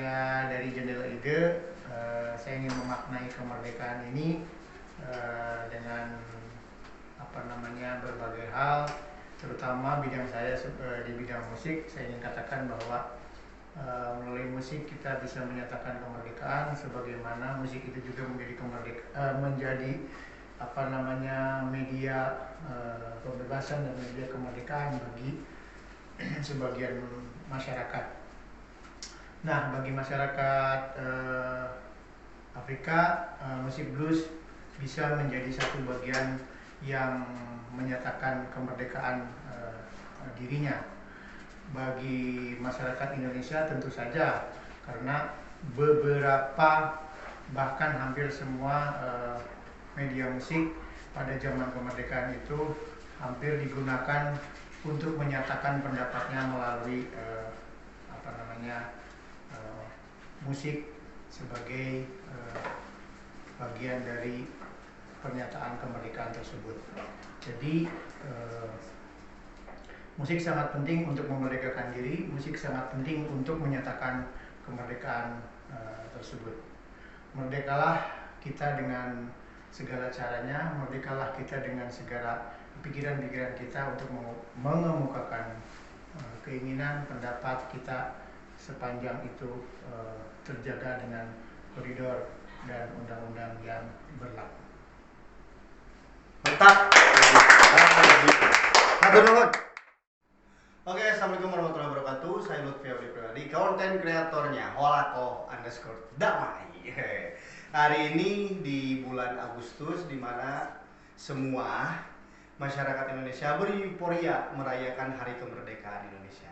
saya dari Jendela Ide, saya ingin memaknai kemerdekaan ini dengan berbagai hal, terutama bidang saya di bidang musik. Saya ingin katakan bahwa melalui musik kita bisa menyatakan kemerdekaan, sebagaimana musik itu juga menjadi media pembebasan dan media kemerdekaan bagi sebagian masyarakat. Nah, bagi masyarakat Afrika, musik blues bisa menjadi satu bagian yang menyatakan kemerdekaan dirinya. Bagi masyarakat Indonesia tentu saja, karena beberapa, bahkan hampir semua media musik pada zaman kemerdekaan itu hampir digunakan untuk menyatakan pendapatnya melalui musik sebagai bagian dari pernyataan kemerdekaan tersebut. Jadi musik sangat penting untuk memerdekakan diri, musik sangat penting untuk menyatakan kemerdekaan tersebut. Merdekalah kita dengan segala caranya, merdekalah kita dengan segala pikiran-pikiran kita untuk mengemukakan keinginan, pendapat kita, sepanjang itu terjaga dengan koridor dan undang-undang yang berlaku. Mantap. Hatur nuhun. Oke, assalamualaikum warahmatullahi wabarakatuh. Saya Lutfi Abdi Pribadi, konten kreatornya Holako_Damai. Hari ini di bulan Agustus, di mana semua masyarakat Indonesia bereuforia merayakan Hari Kemerdekaan Indonesia.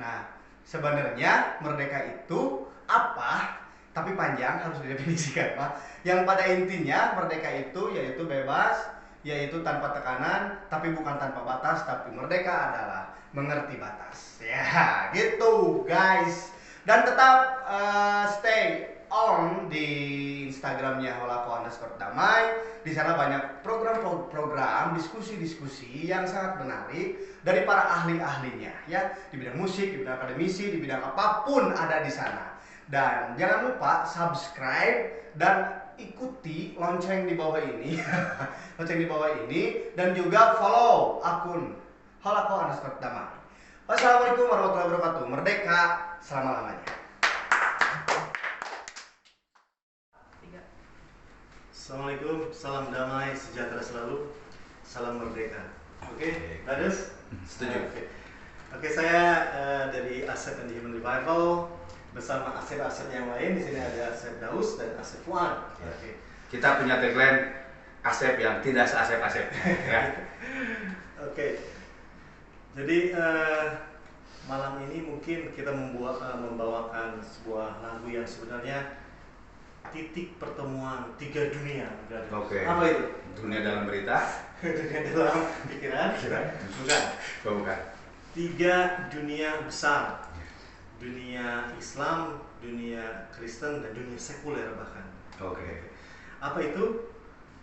Nah, sebenarnya merdeka itu apa? Tapi panjang, harus didefinisikan, Pak. Yang pada intinya merdeka itu yaitu bebas, yaitu tanpa tekanan, tapi bukan tanpa batas, tapi merdeka adalah mengerti batas. Ya, gitu guys. Dan tetap stay on di Instagramnya Holako_Damai. Di sana banyak program-program, diskusi-diskusi yang sangat menarik dari para ahli-ahlinya, ya, di bidang musik, di bidang akademisi, di bidang apapun ada di sana. Dan jangan lupa subscribe dan ikuti lonceng di bawah ini, lonceng di bawah ini, dan juga follow akun Holako_Damai. Wassalamualaikum warahmatullahi wabarakatuh. Merdeka selama-lamanya. Assalamualaikum, salam damai, sejahtera selalu, salam merdeka. Oke, brothers? Setuju. Oke, saya dari Asep and the Human Revival bersama Asep-Asep yang lain. Di sini ada Asep Daus dan Asep Fuad. Ya. Oke. Kita punya tagline Asep yang tidak se-Asep-Asep. Ya. Oke. Jadi malam ini mungkin kita membawakan sebuah lagu yang sebenarnya titik pertemuan tiga dunia. Oke. Apa itu? Dunia dalam berita. Dunia dalam pikiran. Bukan. Oh, bukan. Tiga dunia besar. Dunia Islam, dunia Kristen, dan dunia sekuler bahkan. Oke. Apa itu?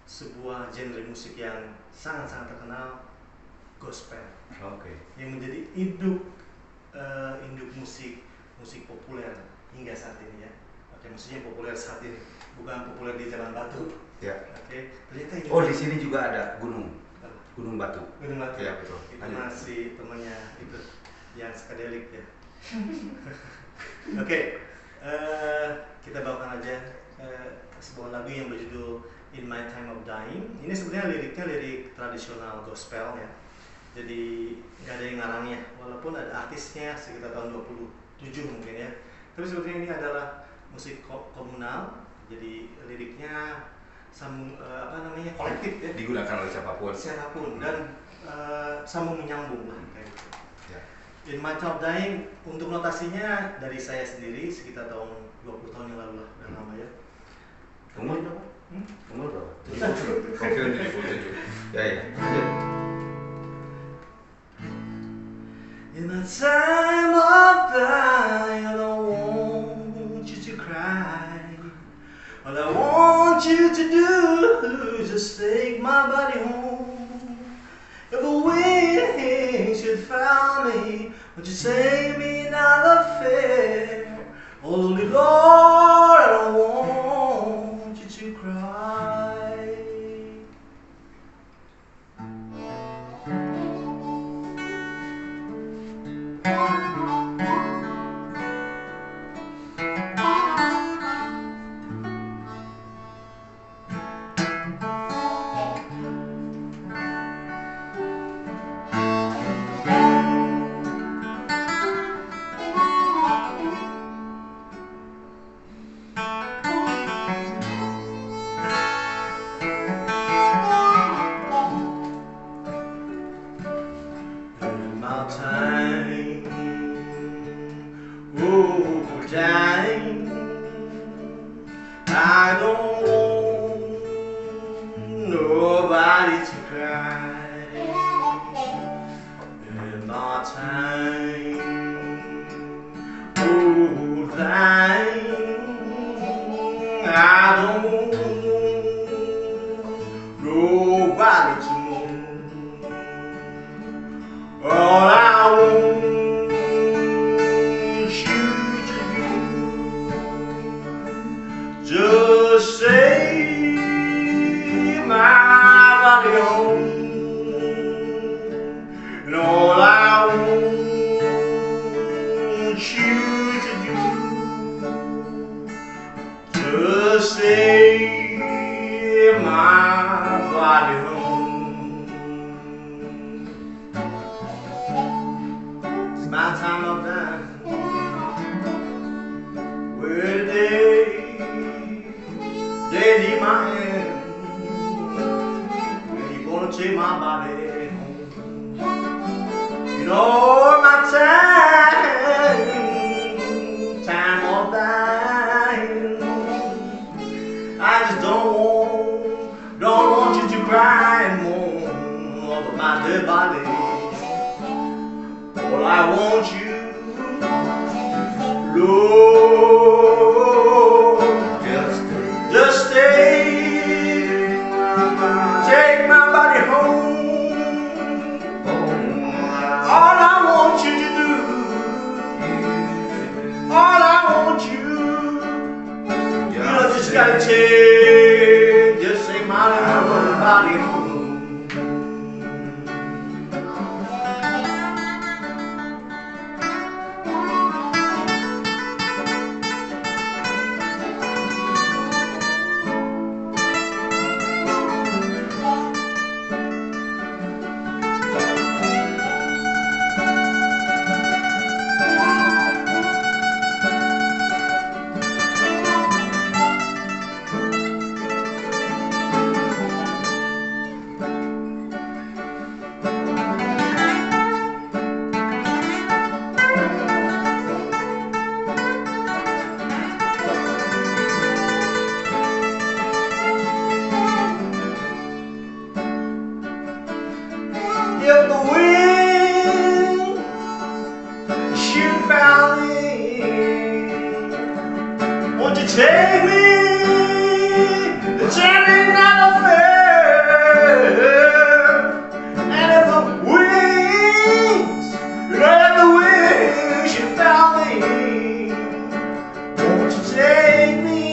Sebuah genre musik yang sangat-sangat terkenal, gospel. Oke. Yang menjadi induk musik populer hingga saat ini, ya. Oke, maksudnya populer saat ini, bukan populer di Jalan Batu. Ya. Oke, ternyata ini. Oh, di sini juga ada gunung Batu. Gunung Batu. Ya, betul. Itu Lanjut. masih temannya itu yang skadelik, ya. Oke, kita bawakan aja sebuah lagu yang berjudul In My Time of Dying. Ini sebenarnya liriknya lirik tradisional gospel, ya. Jadi nggak ada yang ngarangnya, walaupun ada artisnya sekitar tahun 27 mungkin, ya. Tapi sebetulnya ini adalah musik komunal, jadi liriknya kolektif, ya. Digunakan oleh siapapun. Dan sambung menyambung lah kayak gitu. Ya. In My Time of Dying, untuk notasinya dari saya sendiri sekitar tahun 20 tahun yang lalu lah, udah lama, ya. Umur berapa? Umur berapa? 77. Ya. In my time of dying, I don't want you to cry. All I want you to do is just take my body home. If a wind should fail me, would you save me not a fear? Only Lord, I don't want you to cry. In my time, oh, time, I don't want nobody to cry. In my time, oh, time, I don't want nobody to mourn. All I want you to do, just say my body home. And all I want you to do, just say my body home. It's my time of dying. Where today they need my hand, and you're gonna take my body home. You know my time of dying. I just don't want you to cry and mourn over my dead body. All I want you, Lord, just stay, take my body home. All I want you to do, all I want you, just gotta take, just take my body home. If the wind should valley, won't you take me to journey not affair? And if the wings should valley, won't you take me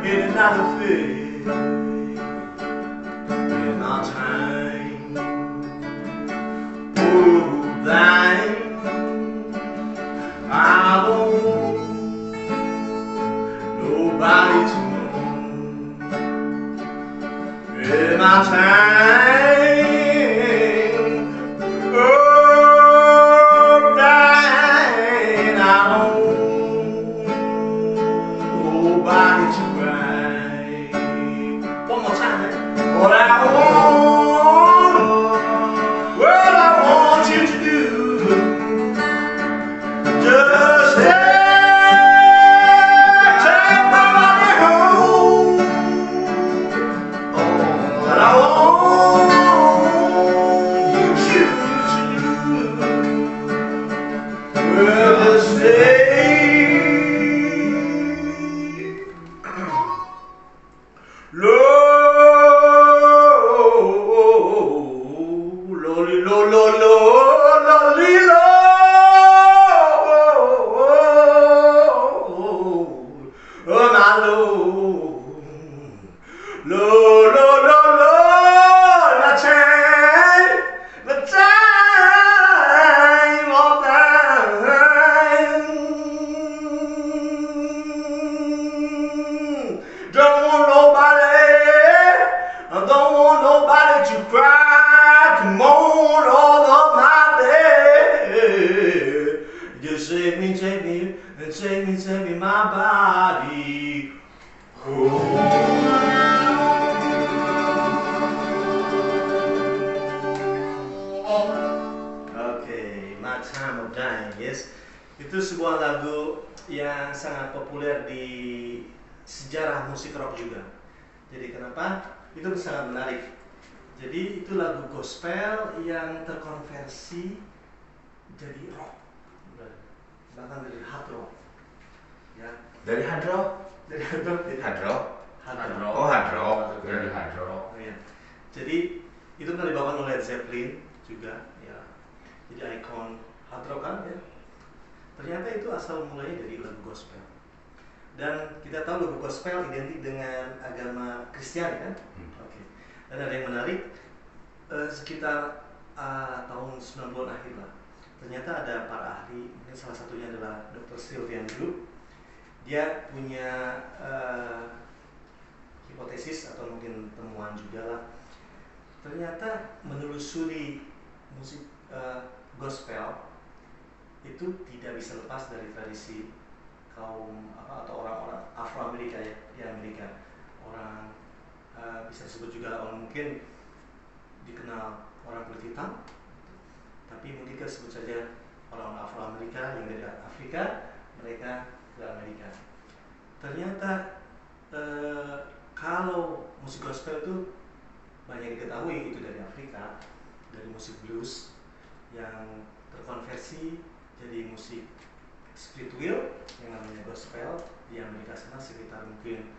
in another fair? In our time, oh, thine, I don't want nobody to know. In my time, oh, thine, I don't want nobody to cry. One more time. What I want, well, I want you to do, just take my body home. All that I want shake me my body. Oke, My Time of Dying, yes. Itu sebuah lagu yang sangat populer di sejarah musik rock juga. Jadi kenapa? Itu sangat menarik. Jadi itu lagu gospel yang terkonversi jadi rock, bahkan dari hard rock. Ya, Dari hard rock? dari hard rock jadi Hard rock? hard rock. Oh, hard rock. Dari hard rock. Oh, iya. Jadi itu kan dibawakan oleh Led Zeppelin juga, ya. Jadi ikon hard rock kan, ya. Ternyata itu asal mulanya dari lagu gospel. Dan kita tahu lagu gospel identik dengan agama Kristiani kan? Oke. Dan ada yang menarik, sekitar tahun 90-an akhir lah. Ternyata ada para ahli, mungkin salah satunya adalah Dr. Sylvian Group. Dia punya hipotesis atau mungkin temuan juga lah. Ternyata menelusuri musik gospel itu tidak bisa lepas dari tradisi kaum atau orang-orang Afro-Amerika ya, di Amerika. Orang bisa disebut juga orang mungkin dikenal orang kulit hitam, tapi mungkin kita sebut saja orang Afro-Amerika yang dari Afrika, mereka ke Amerika. Ternyata kalau musik gospel itu banyak diketahui itu dari Afrika, dari musik blues yang terkonversi jadi musik spiritual yang namanya gospel di Amerika sana sekitar mungkin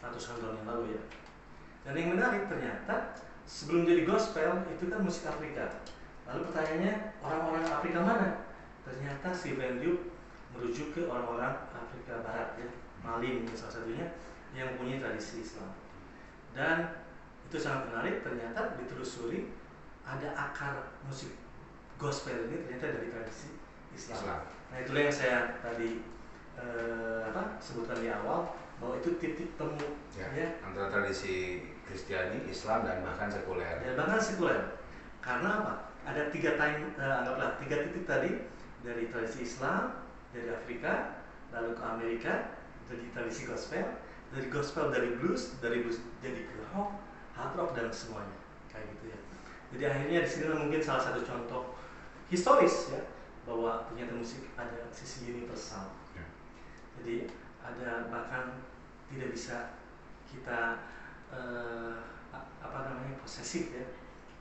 ratusan tahun yang lalu ya. Dan yang menarik ternyata sebelum jadi gospel itu kan musik Afrika. Lalu pertanyaannya orang-orang Afrika mana? Ternyata si Venue merujuk ke orang-orang Afrika Barat ya, Mali mungkin salah satunya yang punya tradisi Islam. Dan itu sangat menarik, ternyata ditelusuri ada akar musik gospel ini ternyata dari tradisi Islam. Nah itulah yang saya tadi sebutkan di awal bahwa itu titik temu ya, antara tradisi Kristiani, Islam dan bahkan sekuler. Ya bahkan sekuler. Karena apa? Ada anggaplah tiga titik tadi, dari tradisi Islam, dari Afrika, lalu ke Amerika, jadi tradisi gospel, dari blues jadi ke rock, hard rock dan semuanya kayak gitu ya. Jadi akhirnya di sini mungkin salah satu contoh historis ya, bahwa ternyata musik ada sisi universal. Jadi ada bahkan tidak bisa kita posesif ya,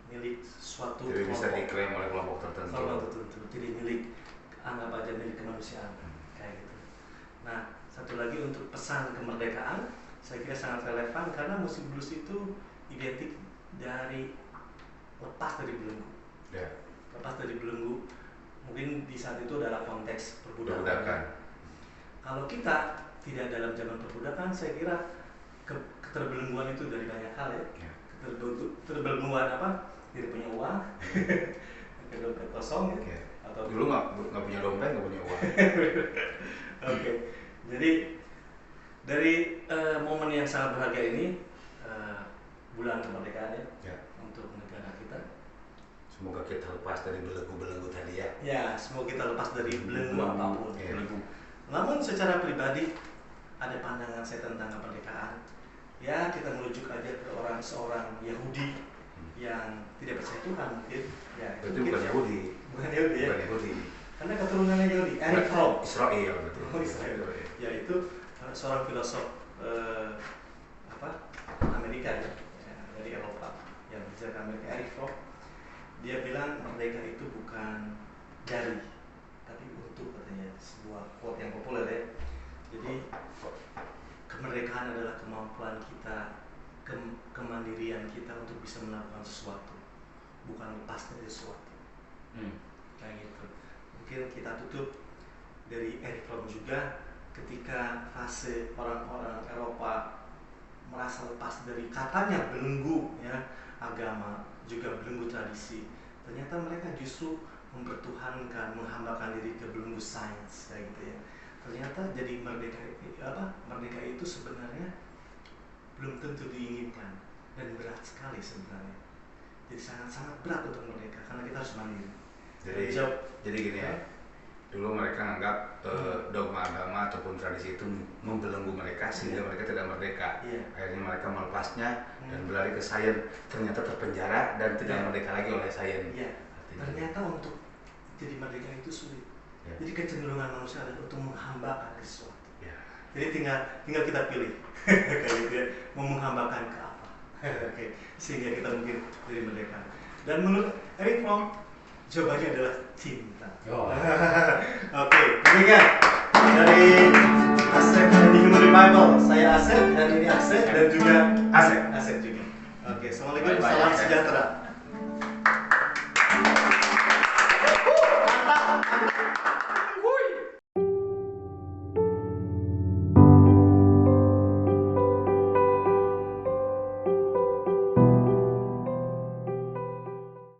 milik suatu jadi bisa diklaim oleh kelompok tertentu. Jadi milik, anggap aja milik kemanusiaan kayak gitu. Nah satu lagi untuk pesan kemerdekaan saya kira sangat relevan karena musik blues itu identik dari lepas dari belenggu. Lepas dari belenggu, mungkin di saat itu adalah konteks perbudakan. Kalau kita tidak dalam zaman perbudakan, saya kira keterbelengguan itu dari banyak hal ya. Keterbelengguan apa? Tidak punya uang, pakai dompet kosong ya. Atau dulu nggak punya dompet, nggak punya uang. Oke. Jadi dari momen yang sangat berharga ini, bulan kemerdekaan ya, untuk negara kita. Semoga kita lepas dari belenggu-belenggu tadi ya. Ya, semoga kita lepas dari belenggu apapun. Belenggu. Namun secara pribadi ada pandangan saya tentang kemerdekaan. Ya, kita merujuk aja ke seorang Yahudi yang tidak percaya Tuhan mungkin. Ya, itu bukan Yahudi. Bukan Yahudi ya. Bukan Yahudi. Karena keturunannya Yahudi. Erich Fromm. Israel betul. Oh, Israel. Ya itu seorang filosof Amerika ya, dari Eropa yang berbicara ke Amerika, Erich Fromm. Dia bilang merdeka itu bukan dari, tapi untuk, katanya, sebuah quote yang populer ya. Jadi kemerdekaan adalah kemampuan kita, kemandirian kita untuk bisa melakukan sesuatu, bukan lepas dari sesuatu. Kayak gitu. Mungkin kita tutup dari Erich Fromm juga, ketika fase orang-orang Eropa merasa lepas dari katanya belenggu ya, agama, juga belenggu tradisi. Ternyata mereka justru mempertuhankan, menghambakan diri ke belenggu sains kayak gitu ya. Ternyata jadi merdeka itu sebenarnya belum tentu diinginkan dan berat sekali sebenarnya. Jadi sangat-sangat berat untuk merdeka karena kita harus mandiri. Jadi gini ya. Dulu mereka anggap dogma agama ataupun tradisi itu membelenggu mereka sehingga mereka tidak merdeka. Akhirnya mereka melepasnya dan berlari ke sains. Ternyata terpenjara dan tidak merdeka lagi oleh sains. Ternyata untuk jadi merdeka itu sulit. Jadi kecenderungan manusia adalah untuk menghambakan sesuatu. Jadi tinggal kita pilih kayak gitu ya, mau menghambakan ke apa. Sehingga kita mungkin jadi merdeka. Dan menurut Eric Fromm, jawabannya adalah cinta. Demikian dari Asep dan The Human Revival. Saya Asep dan ini Asep dan juga Asep juga. Assalamualaikum, salam sejahtera. Mantap.